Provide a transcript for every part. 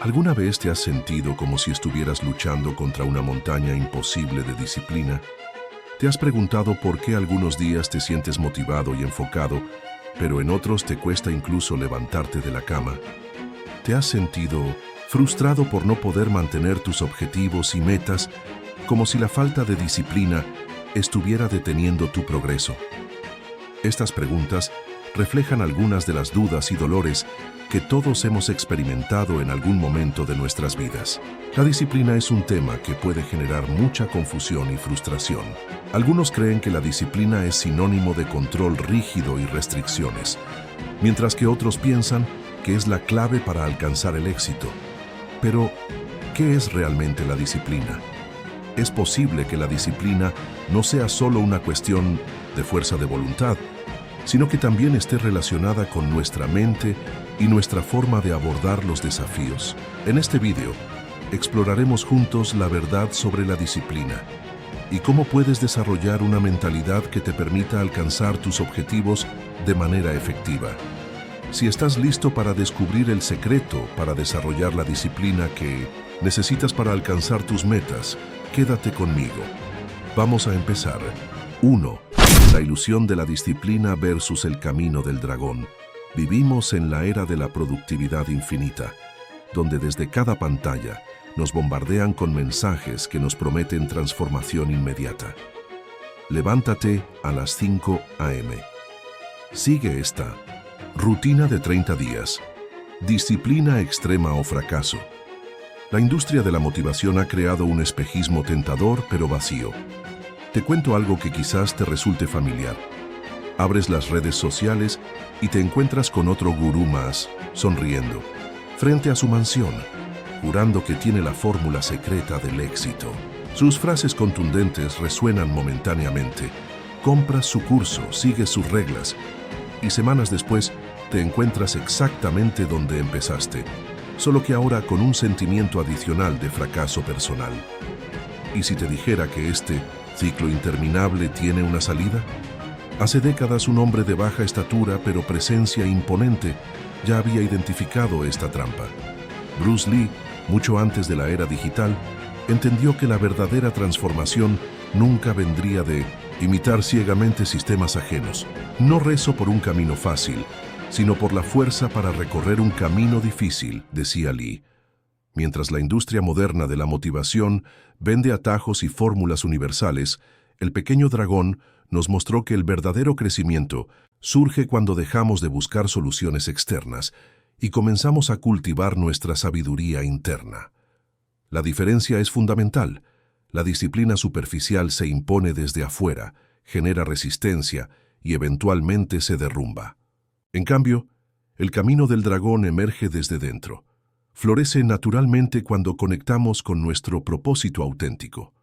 ¿Alguna vez te has sentido como si estuvieras luchando contra una montaña imposible de disciplina? ¿Te has preguntado por qué algunos días te sientes motivado y enfocado, pero en otros te cuesta incluso levantarte de la cama? ¿Te has sentido frustrado por no poder mantener tus objetivos y metas, como si la falta de disciplina estuviera deteniendo tu progreso? Estas preguntas reflejan algunas de las dudas y dolores que todos hemos experimentado en algún momento de nuestras vidas. La disciplina es un tema que puede generar mucha confusión y frustración. Algunos creen que la disciplina es sinónimo de control rígido y restricciones, mientras que otros piensan que es la clave para alcanzar el éxito. Pero, ¿qué es realmente la disciplina? Es posible que la disciplina no sea solo una cuestión de fuerza de voluntad, sino que también esté relacionada con nuestra mente y nuestra forma de abordar los desafíos. En este video, exploraremos juntos la verdad sobre la disciplina y cómo puedes desarrollar una mentalidad que te permita alcanzar tus objetivos de manera efectiva. Si estás listo para descubrir el secreto para desarrollar la disciplina que necesitas para alcanzar tus metas, quédate conmigo. Vamos a empezar. 1. La ilusión de la disciplina versus el camino del dragón. Vivimos en la era de la productividad infinita, donde desde cada pantalla nos bombardean con mensajes que nos prometen transformación inmediata. Levántate a las 5 a.m. Sigue esta rutina de 30 días. Disciplina extrema o fracaso. La industria de la motivación ha creado un espejismo tentador pero vacío. Te cuento algo que quizás te resulte familiar. Abres las redes sociales y te encuentras con otro gurú más, sonriendo, frente a su mansión, jurando que tiene la fórmula secreta del éxito. Sus frases contundentes resuenan momentáneamente. Compras su curso, sigues sus reglas, y semanas después te encuentras exactamente donde empezaste, solo que ahora con un sentimiento adicional de fracaso personal. ¿Y si te dijera que este ciclo interminable tiene una salida? Hace décadas un hombre de baja estatura pero presencia imponente ya había identificado esta trampa. Bruce Lee, mucho antes de la era digital, entendió que la verdadera transformación nunca vendría de imitar ciegamente sistemas ajenos. No rezo por un camino fácil, sino por la fuerza para recorrer un camino difícil, decía Lee. Mientras la industria moderna de la motivación vende atajos y fórmulas universales, el pequeño dragón nos mostró que el verdadero crecimiento surge cuando dejamos de buscar soluciones externas y comenzamos a cultivar nuestra sabiduría interna. La diferencia es fundamental. La disciplina superficial se impone desde afuera, genera resistencia y eventualmente se derrumba. En cambio, el camino del dragón emerge desde dentro. Florece naturalmente cuando conectamos con nuestro propósito auténtico.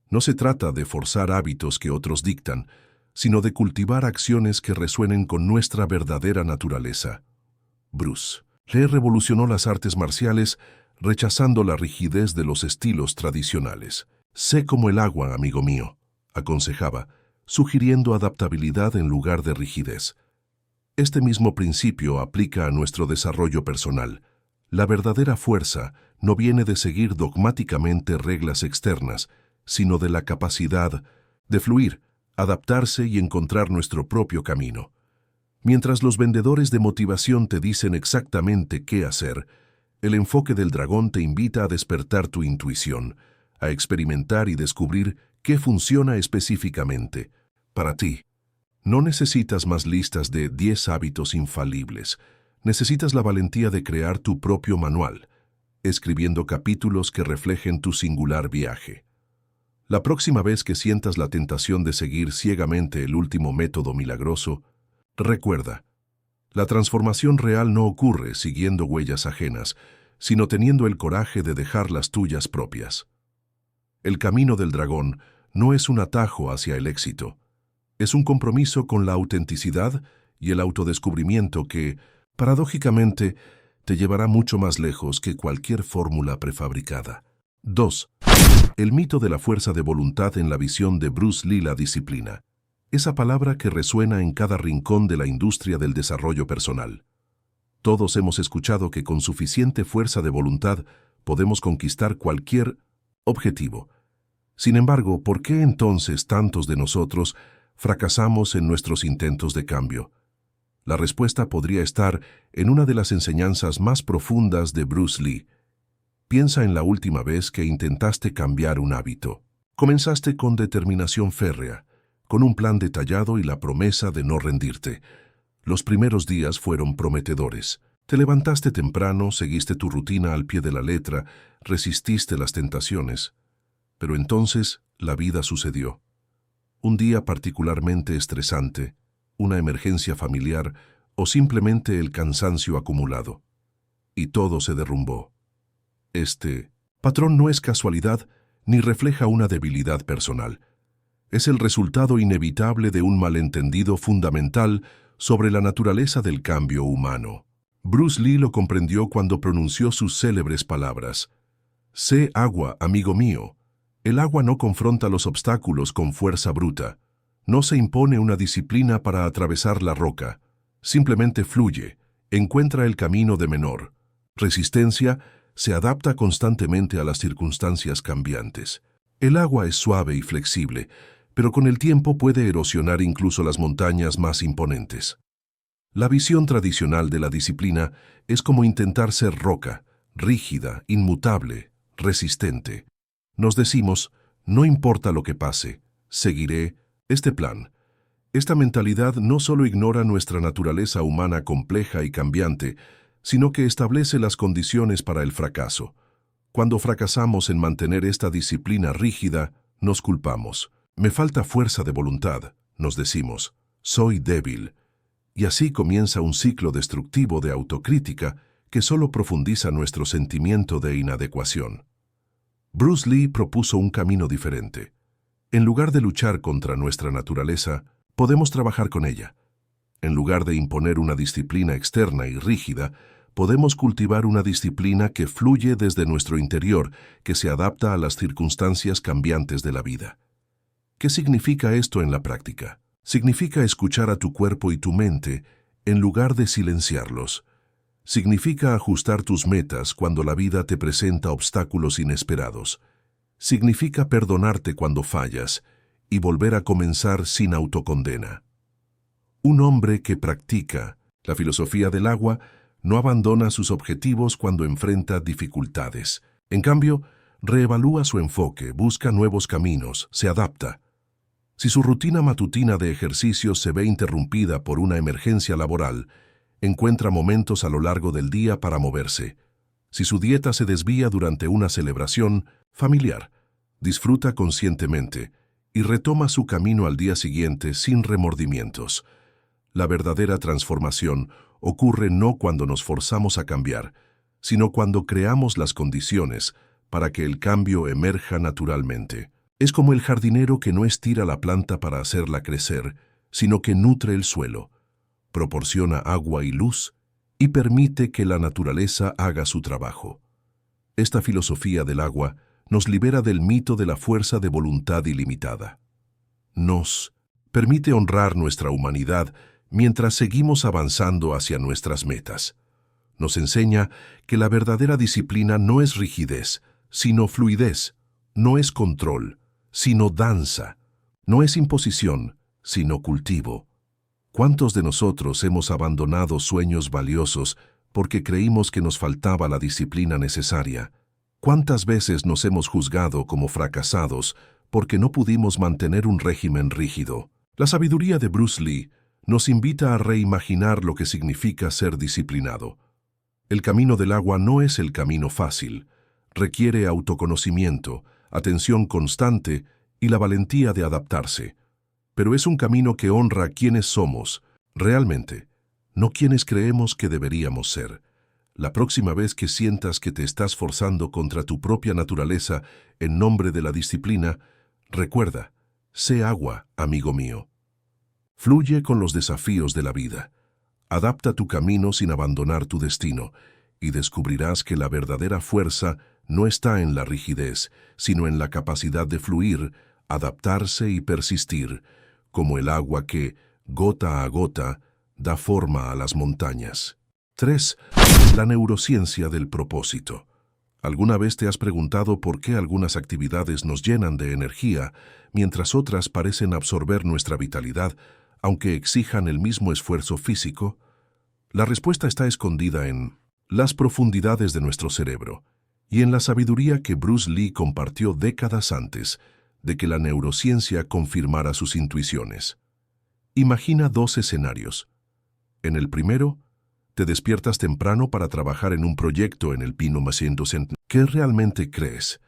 No se trata de forzar hábitos que otros dictan, sino de cultivar acciones que resuenen con nuestra verdadera naturaleza. Bruce Lee revolucionó las artes marciales rechazando la rigidez de los estilos tradicionales. Sé como el agua, amigo mío, aconsejaba, sugiriendo adaptabilidad en lugar de rigidez. Este mismo principio aplica a nuestro desarrollo personal. La verdadera fuerza no viene de seguir dogmáticamente reglas externas, sino de la capacidad de fluir, adaptarse y encontrar nuestro propio camino. Mientras los vendedores de motivación te dicen exactamente qué hacer, el enfoque del dragón te invita a despertar tu intuición, a experimentar y descubrir qué funciona específicamente para ti. No necesitas más listas de 10 hábitos infalibles. Necesitas la valentía de crear tu propio manual, escribiendo capítulos que reflejen tu singular viaje. La próxima vez que sientas la tentación de seguir ciegamente el último método milagroso, recuerda, la transformación real no ocurre siguiendo huellas ajenas, sino teniendo el coraje de dejar las tuyas propias. El camino del dragón no es un atajo hacia el éxito, es un compromiso con la autenticidad y el autodescubrimiento que, paradójicamente, te llevará mucho más lejos que cualquier fórmula prefabricada. 2. El mito de la fuerza de voluntad en la visión de Bruce Lee. La disciplina. Esa palabra que resuena en cada rincón de la industria del desarrollo personal. Todos hemos escuchado que con suficiente fuerza de voluntad podemos conquistar cualquier objetivo. Sin embargo, ¿por qué entonces tantos de nosotros fracasamos en nuestros intentos de cambio? La respuesta podría estar en una de las enseñanzas más profundas de Bruce Lee. Piensa en la última vez que intentaste cambiar un hábito. Comenzaste con determinación férrea, con un plan detallado y la promesa de no rendirte. Los primeros días fueron prometedores. Te levantaste temprano, seguiste tu rutina al pie de la letra, resististe las tentaciones. Pero entonces la vida sucedió. Un día particularmente estresante, una emergencia familiar o simplemente el cansancio acumulado. Y todo se derrumbó. Este patrón no es casualidad ni refleja una debilidad personal. Es el resultado inevitable de un malentendido fundamental sobre la naturaleza del cambio humano. Bruce Lee lo comprendió cuando pronunció sus célebres palabras: «Sé agua, amigo mío. El agua no confronta los obstáculos con fuerza bruta. No se impone una disciplina para atravesar la roca. Simplemente fluye, encuentra el camino de menor resistencia, se adapta constantemente a las circunstancias cambiantes. El agua es suave y flexible, pero con el tiempo puede erosionar incluso las montañas más imponentes». La visión tradicional de la disciplina es como intentar ser roca, rígida, inmutable, resistente. Nos decimos, no importa lo que pase, seguiré este plan. Esta mentalidad no solo ignora nuestra naturaleza humana compleja y cambiante, sino que establece las condiciones para el fracaso. Cuando fracasamos en mantener esta disciplina rígida, nos culpamos. Me falta fuerza de voluntad, nos decimos. Soy débil. Y así comienza un ciclo destructivo de autocrítica que solo profundiza nuestro sentimiento de inadecuación. Bruce Lee propuso un camino diferente. En lugar de luchar contra nuestra naturaleza, podemos trabajar con ella. En lugar de imponer una disciplina externa y rígida, podemos cultivar una disciplina que fluye desde nuestro interior, que se adapta a las circunstancias cambiantes de la vida. ¿Qué significa esto en la práctica? Significa escuchar a tu cuerpo y tu mente en lugar de silenciarlos. Significa ajustar tus metas cuando la vida te presenta obstáculos inesperados. Significa perdonarte cuando fallas y volver a comenzar sin autocondena. Un hombre que practica la filosofía del agua no abandona sus objetivos cuando enfrenta dificultades. En cambio, reevalúa su enfoque, busca nuevos caminos, se adapta. Si su rutina matutina de ejercicios se ve interrumpida por una emergencia laboral, encuentra momentos a lo largo del día para moverse. Si su dieta se desvía durante una celebración familiar, disfruta conscientemente y retoma su camino al día siguiente sin remordimientos. La verdadera transformación ocurre no cuando nos forzamos a cambiar, sino cuando creamos las condiciones para que el cambio emerja naturalmente. Es como el jardinero que no estira la planta para hacerla crecer, sino que nutre el suelo, proporciona agua y luz y permite que la naturaleza haga su trabajo. Esta filosofía del agua nos libera del mito de la fuerza de voluntad ilimitada. Nos permite honrar nuestra humanidad mientras seguimos avanzando hacia nuestras metas. Nos enseña que la verdadera disciplina no es rigidez, sino fluidez, no es control, sino danza, no es imposición, sino cultivo. ¿Cuántos de nosotros hemos abandonado sueños valiosos porque creímos que nos faltaba la disciplina necesaria? ¿Cuántas veces nos hemos juzgado como fracasados porque no pudimos mantener un régimen rígido? La sabiduría de Bruce Lee nos invita a reimaginar lo que significa ser disciplinado. El camino del agua no es el camino fácil. Requiere autoconocimiento, atención constante y la valentía de adaptarse. Pero es un camino que honra a quienes somos, realmente, no quienes creemos que deberíamos ser. La próxima vez que sientas que te estás forzando contra tu propia naturaleza en nombre de la disciplina, recuerda, sé agua, amigo mío. Fluye con los desafíos de la vida. Adapta tu camino sin abandonar tu destino, y descubrirás que la verdadera fuerza no está en la rigidez, sino en la capacidad de fluir, adaptarse y persistir, como el agua que, gota a gota, da forma a las montañas. 3. La neurociencia del propósito. ¿Alguna vez te has preguntado por qué algunas actividades nos llenan de energía, mientras otras parecen absorber nuestra vitalidad, aunque exijan el mismo esfuerzo físico? La respuesta está escondida en las profundidades de nuestro cerebro y en la sabiduría que Bruce Lee compartió décadas antes de que la neurociencia confirmara sus intuiciones. Imagina dos escenarios. En el primero, te despiertas temprano para trabajar en un proyecto en el Pino Machine Center. ¿Qué realmente crees?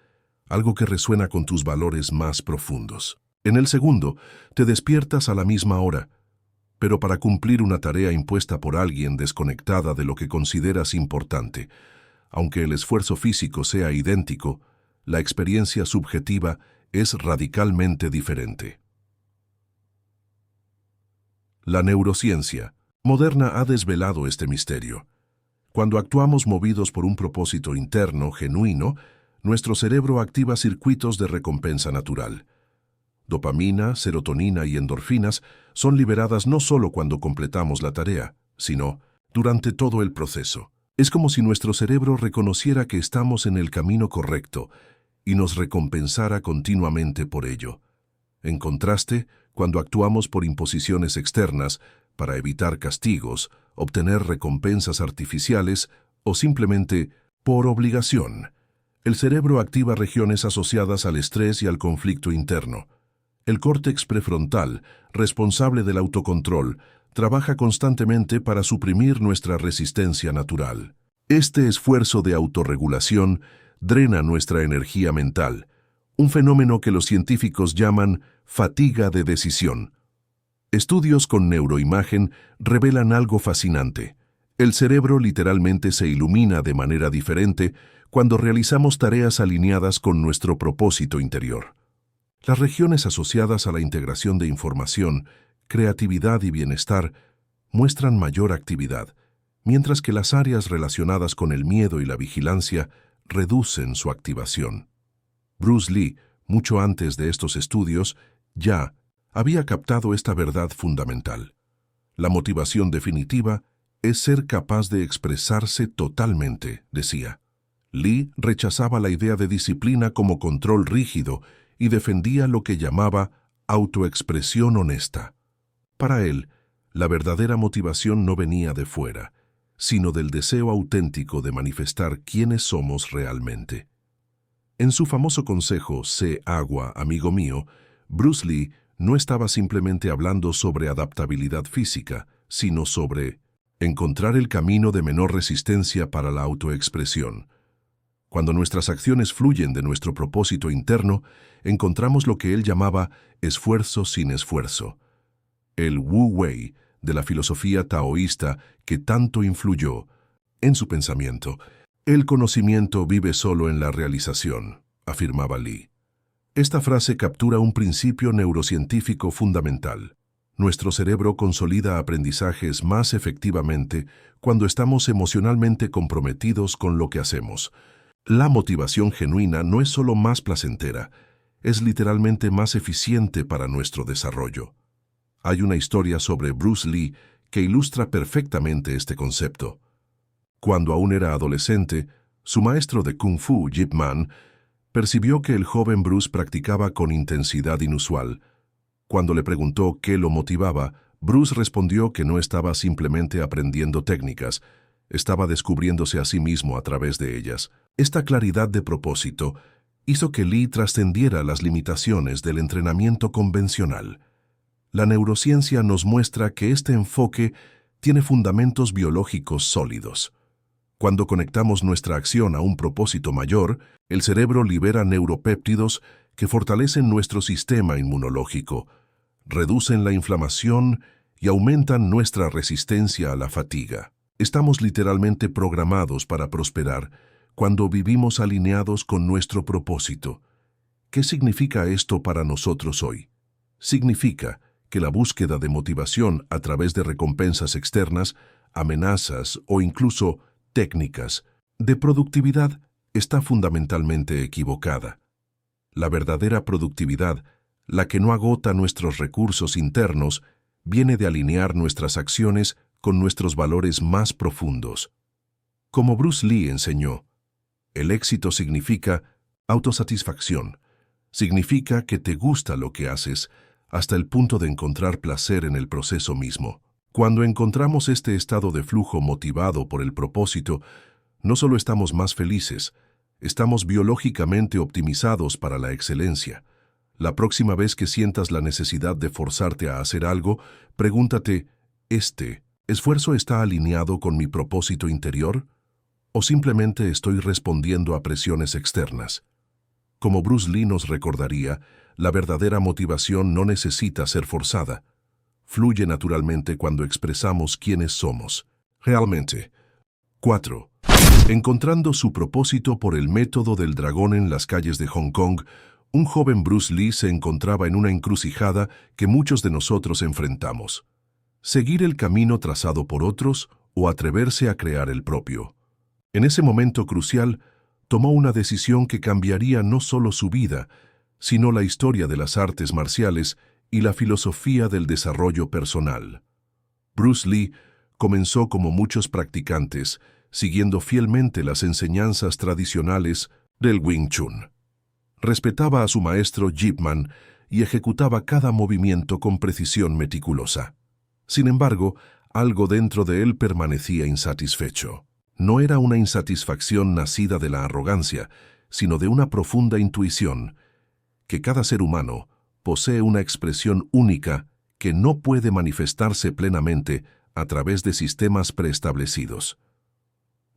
Algo que resuena con tus valores más profundos. En el segundo, te despiertas a la misma hora, pero para cumplir una tarea impuesta por alguien desconectada de lo que consideras importante. Aunque el esfuerzo físico sea idéntico, la experiencia subjetiva es radicalmente diferente. La neurociencia moderna ha desvelado este misterio. Cuando actuamos movidos por un propósito interno, genuino, nuestro cerebro activa circuitos de recompensa natural. Dopamina, serotonina y endorfinas son liberadas no solo cuando completamos la tarea, sino durante todo el proceso. Es como si nuestro cerebro reconociera que estamos en el camino correcto y nos recompensara continuamente por ello. En contraste, cuando actuamos por imposiciones externas, para evitar castigos, obtener recompensas artificiales o simplemente por obligación, el cerebro activa regiones asociadas al estrés y al conflicto interno. El córtex prefrontal, responsable del autocontrol, trabaja constantemente para suprimir nuestra resistencia natural. Este esfuerzo de autorregulación drena nuestra energía mental, un fenómeno que los científicos llaman fatiga de decisión. Estudios con neuroimagen revelan algo fascinante. El cerebro literalmente se ilumina de manera diferente cuando realizamos tareas alineadas con nuestro propósito interior. Las regiones asociadas a la integración de información, creatividad y bienestar muestran mayor actividad, mientras que las áreas relacionadas con el miedo y la vigilancia reducen su activación. Bruce Lee, mucho antes de estos estudios, ya había captado esta verdad fundamental. La motivación definitiva es ser capaz de expresarse totalmente, decía. Lee rechazaba la idea de disciplina como control rígido y defendía lo que llamaba autoexpresión honesta. Para él, la verdadera motivación no venía de fuera, sino del deseo auténtico de manifestar quiénes somos realmente. En su famoso consejo, sé agua, amigo mío, Bruce Lee no estaba simplemente hablando sobre adaptabilidad física, sino sobre encontrar el camino de menor resistencia para la autoexpresión. Cuando nuestras acciones fluyen de nuestro propósito interno, encontramos lo que él llamaba esfuerzo sin esfuerzo. El Wu Wei, de la filosofía taoísta que tanto influyó en su pensamiento. El conocimiento vive solo en la realización, afirmaba Lee. Esta frase captura un principio neurocientífico fundamental. Nuestro cerebro consolida aprendizajes más efectivamente cuando estamos emocionalmente comprometidos con lo que hacemos. La motivación genuina no es solo más placentera, es literalmente más eficiente para nuestro desarrollo. Hay una historia sobre Bruce Lee que ilustra perfectamente este concepto. Cuando aún era adolescente, su maestro de Kung Fu, Ip Man, percibió que el joven Bruce practicaba con intensidad inusual. Cuando le preguntó qué lo motivaba, Bruce respondió que no estaba simplemente aprendiendo técnicas, estaba descubriéndose a sí mismo a través de ellas. Esta claridad de propósito hizo que Lee trascendiera las limitaciones del entrenamiento convencional. La neurociencia nos muestra que este enfoque tiene fundamentos biológicos sólidos. Cuando conectamos nuestra acción a un propósito mayor, el cerebro libera neuropéptidos que fortalecen nuestro sistema inmunológico, reducen la inflamación y aumentan nuestra resistencia a la fatiga. Estamos literalmente programados para prosperar cuando vivimos alineados con nuestro propósito. ¿Qué significa esto para nosotros hoy? Significa que la búsqueda de motivación a través de recompensas externas, amenazas o incluso técnicas de productividad está fundamentalmente equivocada. La verdadera productividad, la que no agota nuestros recursos internos, viene de alinear nuestras acciones con nuestros valores más profundos. Como Bruce Lee enseñó, el éxito significa autosatisfacción. Significa que te gusta lo que haces hasta el punto de encontrar placer en el proceso mismo. Cuando encontramos este estado de flujo motivado por el propósito, no solo estamos más felices, estamos biológicamente optimizados para la excelencia. La próxima vez que sientas la necesidad de forzarte a hacer algo, pregúntate, ¿este esfuerzo está alineado con mi propósito interior? ¿O simplemente estoy respondiendo a presiones externas? Como Bruce Lee nos recordaría, la verdadera motivación no necesita ser forzada. Fluye naturalmente cuando expresamos quiénes somos. Realmente. 4. Encontrando su propósito por el método del dragón en las calles de Hong Kong, un joven Bruce Lee se encontraba en una encrucijada que muchos de nosotros enfrentamos. Seguir el camino trazado por otros o atreverse a crear el propio. En ese momento crucial, tomó una decisión que cambiaría no solo su vida, sino la historia de las artes marciales y la filosofía del desarrollo personal. Bruce Lee comenzó como muchos practicantes, siguiendo fielmente las enseñanzas tradicionales del Wing Chun. Respetaba a su maestro Yip Man y ejecutaba cada movimiento con precisión meticulosa. Sin embargo, algo dentro de él permanecía insatisfecho. No era una insatisfacción nacida de la arrogancia, sino de una profunda intuición, que cada ser humano posee una expresión única que no puede manifestarse plenamente a través de sistemas preestablecidos.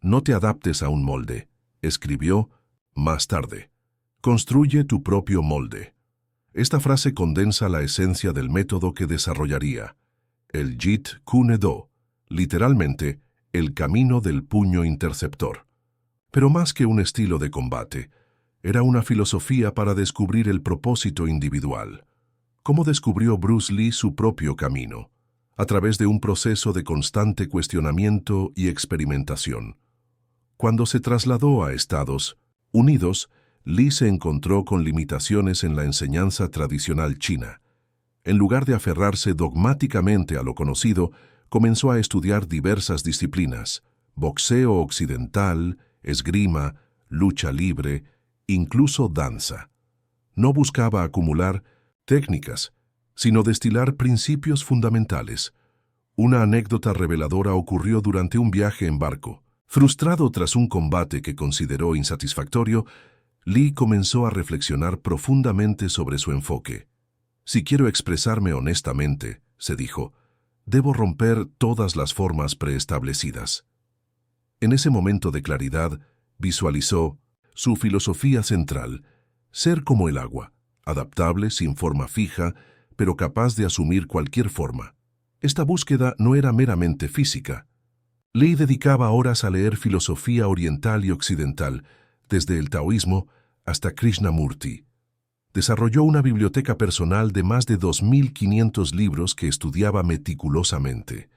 No te adaptes a un molde, escribió más tarde. Construye tu propio molde. Esta frase condensa la esencia del método que desarrollaría, el Jeet Kune Do, literalmente, el camino del puño interceptor. Pero más que un estilo de combate, era una filosofía para descubrir el propósito individual. ¿Cómo descubrió Bruce Lee su propio camino? A través de un proceso de constante cuestionamiento y experimentación. Cuando se trasladó a Estados Unidos, Lee se encontró con limitaciones en la enseñanza tradicional china. En lugar de aferrarse dogmáticamente a lo conocido, comenzó a estudiar diversas disciplinas: boxeo occidental, esgrima, lucha libre, incluso danza. No buscaba acumular técnicas, sino destilar principios fundamentales. Una anécdota reveladora ocurrió durante un viaje en barco. Frustrado tras un combate que consideró insatisfactorio, Lee comenzó a reflexionar profundamente sobre su enfoque. Si quiero expresarme honestamente, se dijo, debo romper todas las formas preestablecidas. En ese momento de claridad, visualizó su filosofía central: ser como el agua, adaptable, sin forma fija, pero capaz de asumir cualquier forma. Esta búsqueda no era meramente física. Lee dedicaba horas a leer filosofía oriental y occidental, desde el taoísmo hasta Krishnamurti. Desarrolló una biblioteca personal de más de 2.500 libros que estudiaba meticulosamente.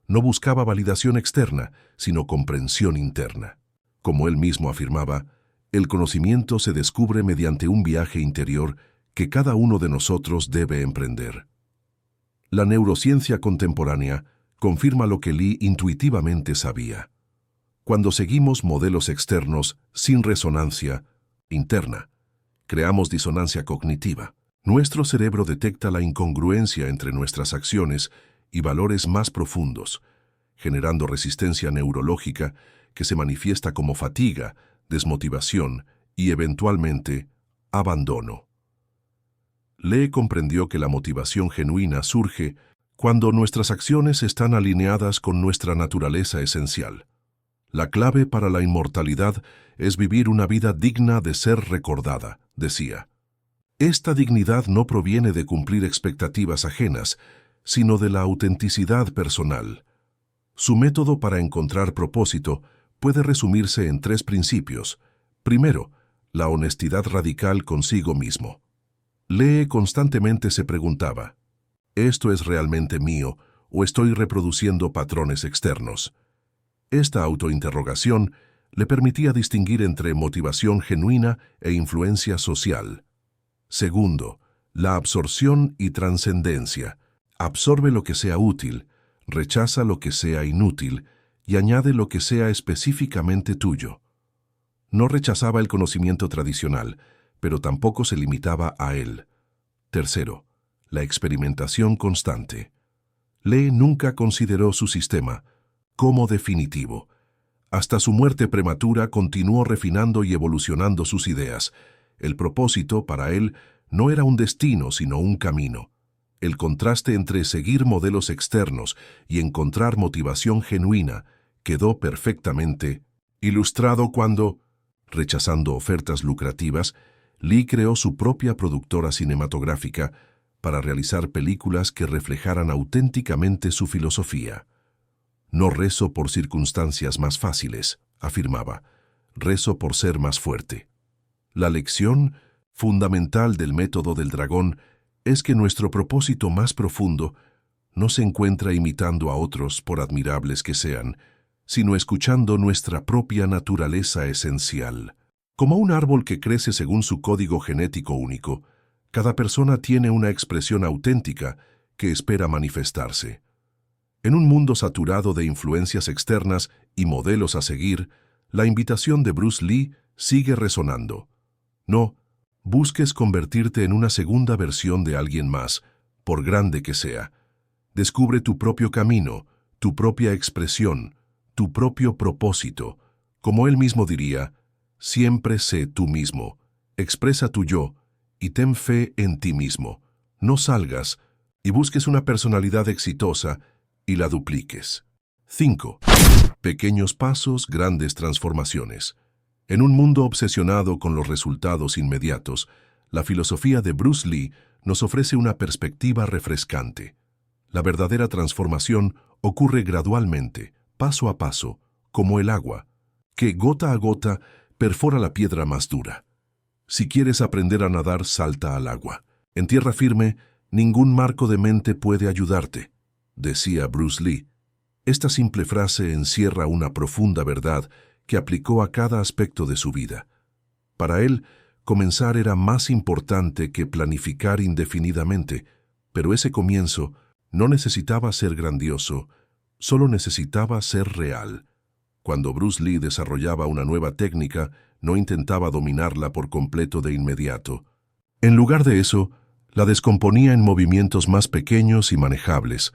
No buscaba validación externa, sino comprensión interna. Como él mismo afirmaba, el conocimiento se descubre mediante un viaje interior que cada uno de nosotros debe emprender. La neurociencia contemporánea confirma lo que Lee intuitivamente sabía. Cuando seguimos modelos externos sin resonancia interna, creamos disonancia cognitiva. Nuestro cerebro detecta la incongruencia entre nuestras acciones y valores más profundos, generando resistencia neurológica que se manifiesta como fatiga, desmotivación y, eventualmente, abandono. Lee comprendió que la motivación genuina surge cuando nuestras acciones están alineadas con nuestra naturaleza esencial. La clave para la inmortalidad es vivir una vida digna de ser recordada, decía. Esta dignidad no proviene de cumplir expectativas ajenas, sino de la autenticidad personal. Su método para encontrar propósito puede resumirse en 3 principios. Primero, la honestidad radical consigo mismo. Lee constantemente se preguntaba, ¿esto es realmente mío o estoy reproduciendo patrones externos? Esta autointerrogación le permitía distinguir entre motivación genuina e influencia social. Segundo, la absorción y trascendencia. Absorbe lo que sea útil, Rechaza lo que sea inútil y añade lo que sea específicamente tuyo. No rechazaba el conocimiento tradicional, pero tampoco se limitaba a él. Tercero, la experimentación constante. Lee nunca consideró su sistema como definitivo. Hasta su muerte prematura continuó refinando y evolucionando sus ideas. El propósito, para él, no era un destino, sino un camino. El contraste entre seguir modelos externos y encontrar motivación genuina quedó perfectamente ilustrado cuando, rechazando ofertas lucrativas, Lee creó su propia productora cinematográfica para realizar películas que reflejaran auténticamente su filosofía. No rezo por circunstancias más fáciles, afirmaba, rezo por ser más fuerte. La lección fundamental del método del dragón es que nuestro propósito más profundo no se encuentra imitando a otros por admirables que sean, sino escuchando nuestra propia naturaleza esencial. Como un árbol que crece según su código genético único, cada persona tiene una expresión auténtica que espera manifestarse. En un mundo saturado de influencias externas y modelos a seguir, la invitación de Bruce Lee sigue resonando. No busques convertirte en una segunda versión de alguien más, por grande que sea. Descubre tu propio camino, tu propia expresión, tu propio propósito. Como él mismo diría, siempre sé tú mismo, expresa tu yo y ten fe en ti mismo. No salgas y busques una personalidad exitosa y la dupliques. 5. Pequeños pasos, grandes transformaciones. En un mundo obsesionado con los resultados inmediatos, la filosofía de Bruce Lee nos ofrece una perspectiva refrescante. La verdadera transformación ocurre gradualmente, paso a paso, como el agua, que gota a gota perfora la piedra más dura. Si quieres aprender a nadar, salta al agua. En tierra firme, ningún marco de mente puede ayudarte, decía Bruce Lee. Esta simple frase encierra una profunda verdad que aplicó a cada aspecto de su vida. Para él, comenzar era más importante que planificar indefinidamente, pero ese comienzo no necesitaba ser grandioso, solo necesitaba ser real. Cuando Bruce Lee desarrollaba una nueva técnica, no intentaba dominarla por completo de inmediato. En lugar de eso, la descomponía en movimientos más pequeños y manejables.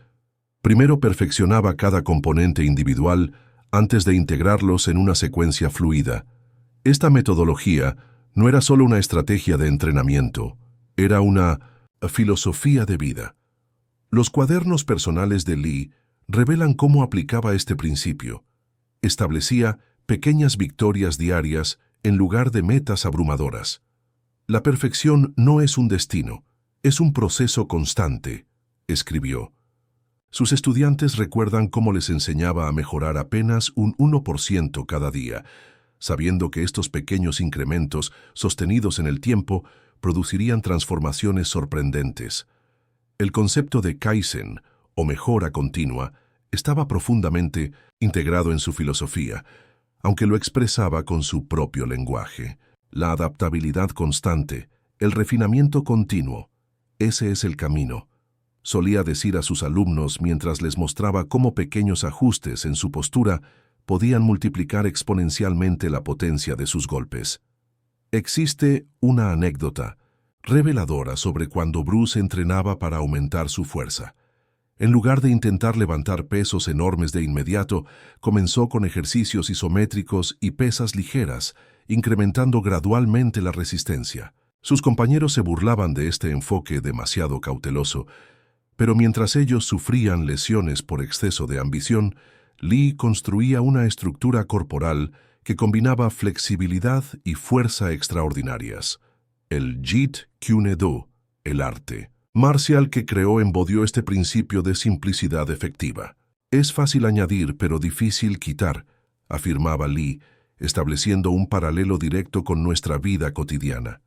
Primero perfeccionaba cada componente individual antes de integrarlos en una secuencia fluida. Esta metodología no era solo una estrategia de entrenamiento, era una filosofía de vida. Los cuadernos personales de Lee revelan cómo aplicaba este principio. Establecía pequeñas victorias diarias en lugar de metas abrumadoras. La perfección no es un destino, es un proceso constante, escribió. Sus estudiantes recuerdan cómo les enseñaba a mejorar apenas un 1% cada día, sabiendo que estos pequeños incrementos, sostenidos en el tiempo, producirían transformaciones sorprendentes. El concepto de Kaizen, o mejora continua, estaba profundamente integrado en su filosofía, aunque lo expresaba con su propio lenguaje. La adaptabilidad constante, el refinamiento continuo, ese es el camino. Solía decir a sus alumnos mientras les mostraba cómo pequeños ajustes en su postura podían multiplicar exponencialmente la potencia de sus golpes. Existe una anécdota reveladora sobre cuando Bruce entrenaba para aumentar su fuerza. En lugar de intentar levantar pesos enormes de inmediato, comenzó con ejercicios isométricos y pesas ligeras, incrementando gradualmente la resistencia. Sus compañeros se burlaban de este enfoque demasiado cauteloso, pero mientras ellos sufrían lesiones por exceso de ambición, Lee construía una estructura corporal que combinaba flexibilidad y fuerza extraordinarias. El Jeet Kune Do, el arte marcial que creó, embodió este principio de simplicidad efectiva. Es fácil añadir, pero difícil quitar, afirmaba Lee, estableciendo un paralelo directo con nuestra vida cotidiana.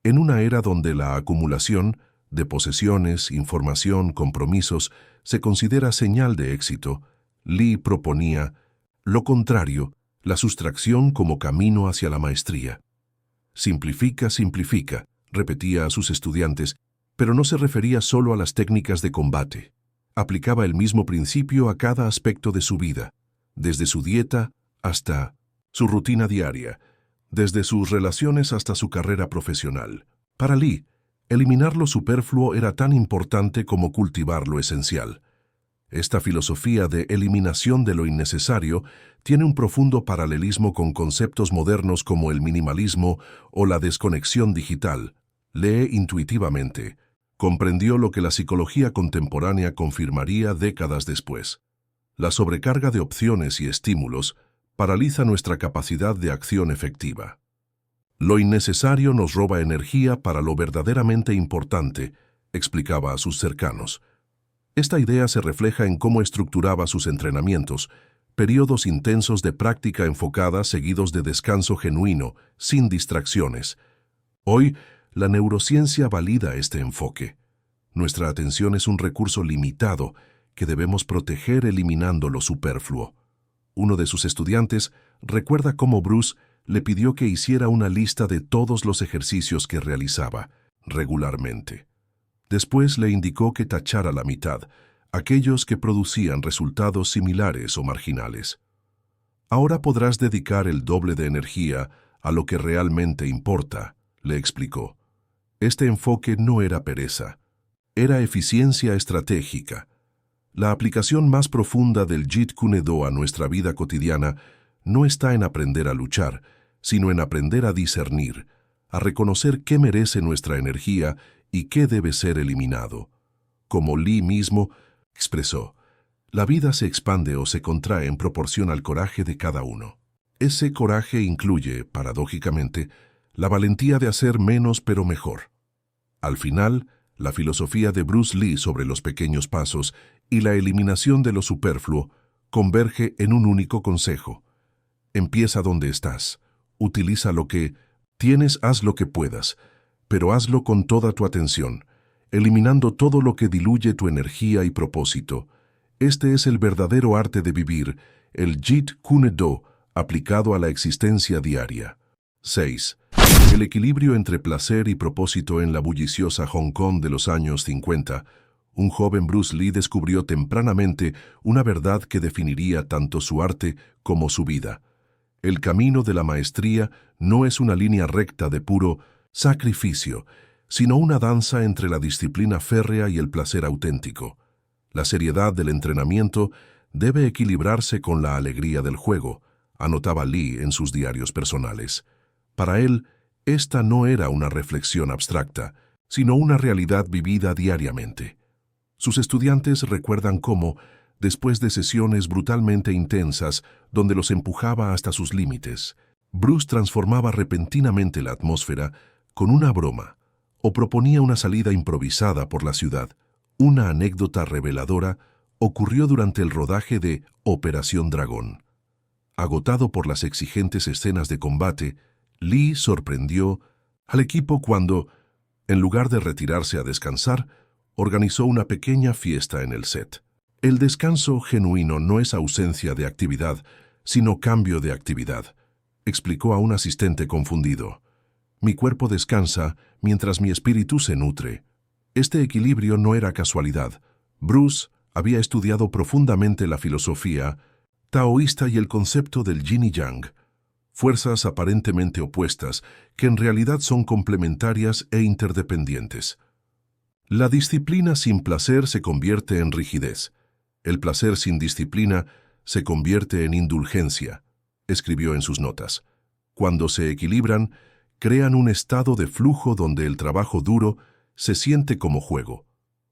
En una era donde la acumulación de posesiones, información, compromisos se considera señal de éxito, Lee proponía lo contrario, la sustracción como camino hacia la maestría. Simplifica, simplifica, repetía a sus estudiantes, pero no se refería solo a las técnicas de combate. aplicaba el mismo principio a cada aspecto de su vida, desde su dieta hasta su rutina diaria, desde sus relaciones hasta su carrera profesional. Para Lee, eliminar lo superfluo era tan importante como cultivar lo esencial. Esta filosofía de eliminación de lo innecesario tiene un profundo paralelismo con conceptos modernos como el minimalismo o la desconexión digital. Lee intuitivamente. Comprendió lo que la psicología contemporánea confirmaría décadas después. La sobrecarga de opciones y estímulos paraliza nuestra capacidad de acción efectiva. Lo innecesario nos roba energía para lo verdaderamente importante, explicaba a sus cercanos. Esta idea se refleja en cómo estructuraba sus entrenamientos, periodos intensos de práctica enfocada seguidos de descanso genuino, sin distracciones. Hoy, la neurociencia valida este enfoque. Nuestra atención es un recurso limitado que debemos proteger eliminando lo superfluo. Uno de sus estudiantes recuerda cómo Bruce le pidió que hiciera una lista de todos los ejercicios que realizaba regularmente. Después le indicó que tachara la mitad, aquellos que producían resultados similares o marginales. Ahora podrás dedicar el doble de energía a lo que realmente importa, le explicó. Este enfoque no era pereza, era eficiencia estratégica. La aplicación más profunda del Jeet Kune Do a nuestra vida cotidiana no está en aprender a luchar, sino en aprender a discernir, a reconocer qué merece nuestra energía y qué debe ser eliminado. Como Lee mismo expresó, la vida se expande o se contrae en proporción al coraje de cada uno. Ese coraje incluye, paradójicamente, la valentía de hacer menos pero mejor. Al final, la filosofía de Bruce Lee sobre los pequeños pasos y la eliminación de lo superfluo converge en un único consejo. Empieza donde estás. Utiliza lo que tienes, haz lo que puedas, pero hazlo con toda tu atención, eliminando todo lo que diluye tu energía y propósito. Este es el verdadero arte de vivir, el Jeet Kune Do, aplicado a la existencia diaria. 6. El equilibrio entre placer y propósito en la bulliciosa Hong Kong de los años 50. Un joven Bruce Lee descubrió tempranamente una verdad que definiría tanto su arte como su vida. El camino de la maestría no es una línea recta de puro sacrificio, sino una danza entre la disciplina férrea y el placer auténtico. La seriedad del entrenamiento debe equilibrarse con la alegría del juego, anotaba Lee en sus diarios personales. Para él, esta no era una reflexión abstracta, sino una realidad vivida diariamente. Sus estudiantes recuerdan cómo, después de sesiones brutalmente intensas donde los empujaba hasta sus límites, Bruce transformaba repentinamente la atmósfera con una broma o proponía una salida improvisada por la ciudad. Una anécdota reveladora ocurrió durante el rodaje de Operación Dragón. Agotado por las exigentes escenas de combate, Lee sorprendió al equipo cuando, en lugar de retirarse a descansar, organizó una pequeña fiesta en el set. El descanso genuino no es ausencia de actividad, sino cambio de actividad, explicó a un asistente confundido. Mi cuerpo descansa mientras mi espíritu se nutre. Este equilibrio no era casualidad. Bruce había estudiado profundamente la filosofía taoísta y el concepto del yin y yang, fuerzas aparentemente opuestas que en realidad son complementarias e interdependientes. La disciplina sin placer se convierte en rigidez. El placer sin disciplina se convierte en indulgencia, escribió en sus notas. Cuando se equilibran, crean un estado de flujo donde el trabajo duro se siente como juego.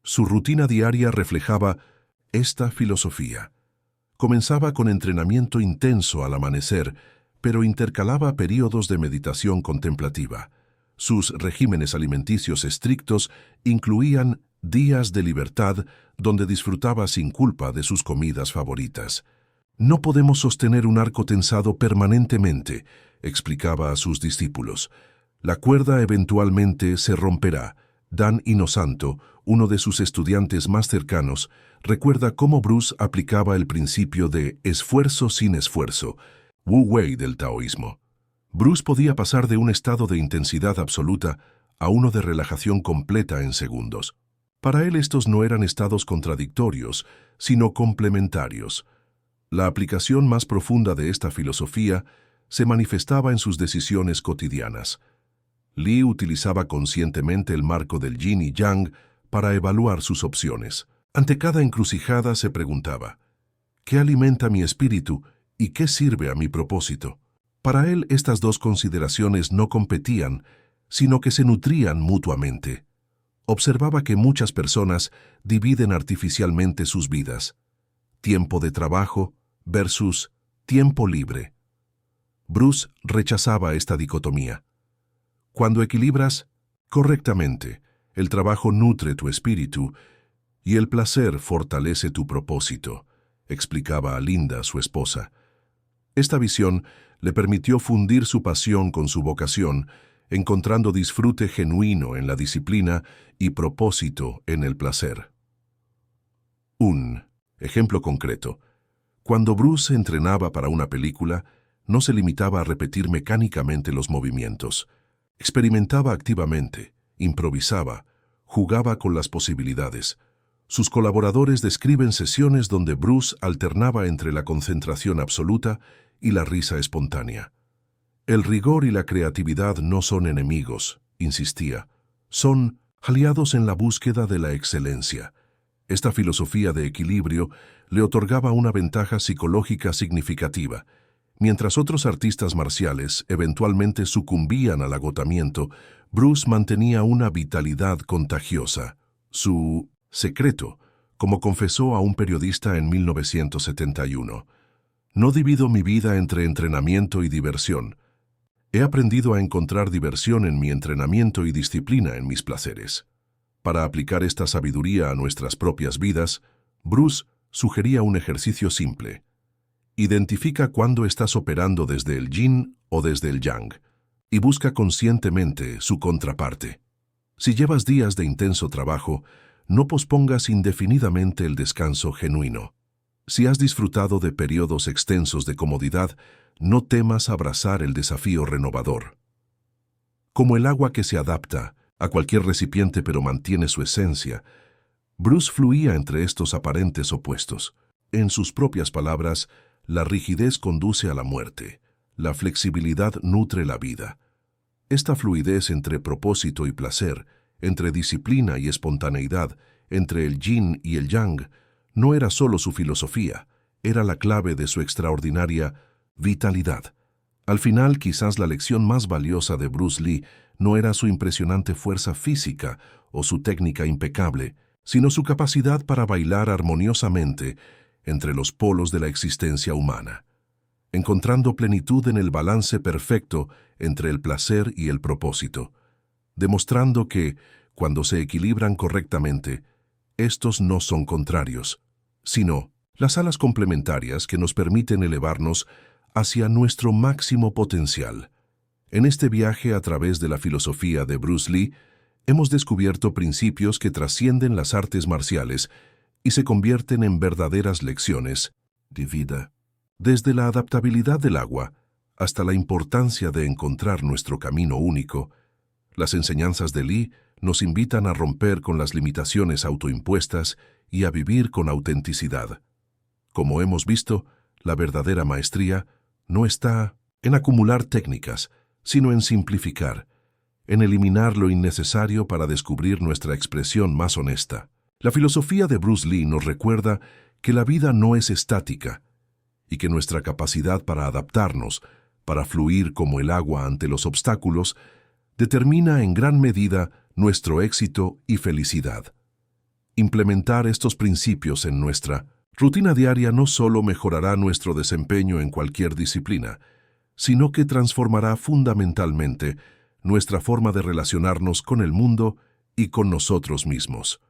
Su rutina diaria reflejaba esta filosofía. Comenzaba con entrenamiento intenso al amanecer, pero intercalaba períodos de meditación contemplativa. Sus regímenes alimenticios estrictos incluían días de libertad donde disfrutaba sin culpa de sus comidas favoritas. No podemos sostener un arco tensado permanentemente, explicaba a sus discípulos. La cuerda eventualmente se romperá. Dan Inosanto, uno de sus estudiantes más cercanos, recuerda cómo Bruce aplicaba el principio de esfuerzo sin esfuerzo, Wu Wei del taoísmo. Bruce podía pasar de un estado de intensidad absoluta a uno de relajación completa en segundos. Para él estos no eran estados contradictorios, sino complementarios. La aplicación más profunda de esta filosofía se manifestaba en sus decisiones cotidianas. Lee utilizaba conscientemente el marco del yin y yang para evaluar sus opciones. Ante cada encrucijada se preguntaba, ¿qué alimenta mi espíritu y qué sirve a mi propósito? Para él estas dos consideraciones no competían, sino que se nutrían mutuamente. Observaba que muchas personas dividen artificialmente sus vidas. Tiempo de trabajo versus tiempo libre. Bruce rechazaba esta dicotomía. Cuando equilibras correctamente, el trabajo nutre tu espíritu y el placer fortalece tu propósito, explicaba a Linda, su esposa. Esta visión le permitió fundir su pasión con su vocación, encontrando disfrute genuino en la disciplina y propósito en el placer. Un ejemplo concreto. Cuando Bruce entrenaba para una película, no se limitaba a repetir mecánicamente los movimientos. Experimentaba activamente, improvisaba, jugaba con las posibilidades. Sus colaboradores describen sesiones donde Bruce alternaba entre la concentración absoluta y la risa espontánea. El rigor y la creatividad no son enemigos, insistía, son aliados en la búsqueda de la excelencia. Esta filosofía de equilibrio le otorgaba una ventaja psicológica significativa. Mientras otros artistas marciales eventualmente sucumbían al agotamiento, Bruce mantenía una vitalidad contagiosa. Su secreto, como confesó a un periodista en 1971, no divido mi vida entre entrenamiento y diversión. He aprendido a encontrar diversión en mi entrenamiento y disciplina en mis placeres. Para aplicar esta sabiduría a nuestras propias vidas, Bruce sugería un ejercicio simple. Identifica cuándo estás operando desde el yin o desde el yang y busca conscientemente su contraparte. Si llevas días de intenso trabajo, no pospongas indefinidamente el descanso genuino. Si has disfrutado de periodos extensos de comodidad, no temas abrazar el desafío renovador. Como el agua que se adapta a cualquier recipiente pero mantiene su esencia, Bruce fluía entre estos aparentes opuestos. En sus propias palabras, la rigidez conduce a la muerte, la flexibilidad nutre la vida. Esta fluidez entre propósito y placer, entre disciplina y espontaneidad, entre el yin y el yang, no era solo su filosofía, era la clave de su extraordinaria vitalidad. Al final, quizás la lección más valiosa de Bruce Lee no era su impresionante fuerza física o su técnica impecable, sino su capacidad para bailar armoniosamente entre los polos de la existencia humana, encontrando plenitud en el balance perfecto entre el placer y el propósito, demostrando que, cuando se equilibran correctamente, estos no son contrarios, sino las alas complementarias que nos permiten elevarnos hacia nuestro máximo potencial. En este viaje a través de la filosofía de Bruce Lee, hemos descubierto principios que trascienden las artes marciales y se convierten en verdaderas lecciones de vida. Desde la adaptabilidad del agua hasta la importancia de encontrar nuestro camino único, las enseñanzas de Lee nos invitan a romper con las limitaciones autoimpuestas y a vivir con autenticidad. Como hemos visto, la verdadera maestría no está en acumular técnicas, sino en simplificar, en eliminar lo innecesario para descubrir nuestra expresión más honesta. La filosofía de Bruce Lee nos recuerda que la vida no es estática y que nuestra capacidad para adaptarnos, para fluir como el agua ante los obstáculos, determina en gran medida nuestro éxito y felicidad. Implementar estos principios en nuestra rutina diaria no solo mejorará nuestro desempeño en cualquier disciplina, sino que transformará fundamentalmente nuestra forma de relacionarnos con el mundo y con nosotros mismos.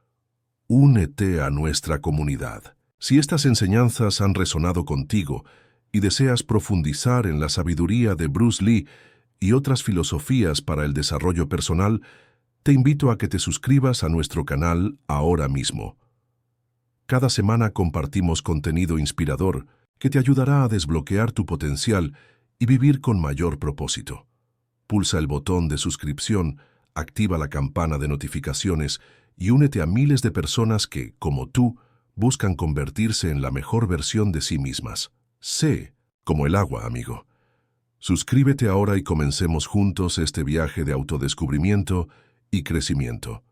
Únete a nuestra comunidad. Si estas enseñanzas han resonado contigo y deseas profundizar en la sabiduría de Bruce Lee y otras filosofías para el desarrollo personal, te invito a que te suscribas a nuestro canal ahora mismo. Cada semana compartimos contenido inspirador que te ayudará a desbloquear tu potencial y vivir con mayor propósito. Pulsa el botón de suscripción, activa la campana de notificaciones y únete a miles de personas que, como tú, buscan convertirse en la mejor versión de sí mismas. Sé como el agua, amigo. Suscríbete ahora y comencemos juntos este viaje de autodescubrimiento y crecimiento.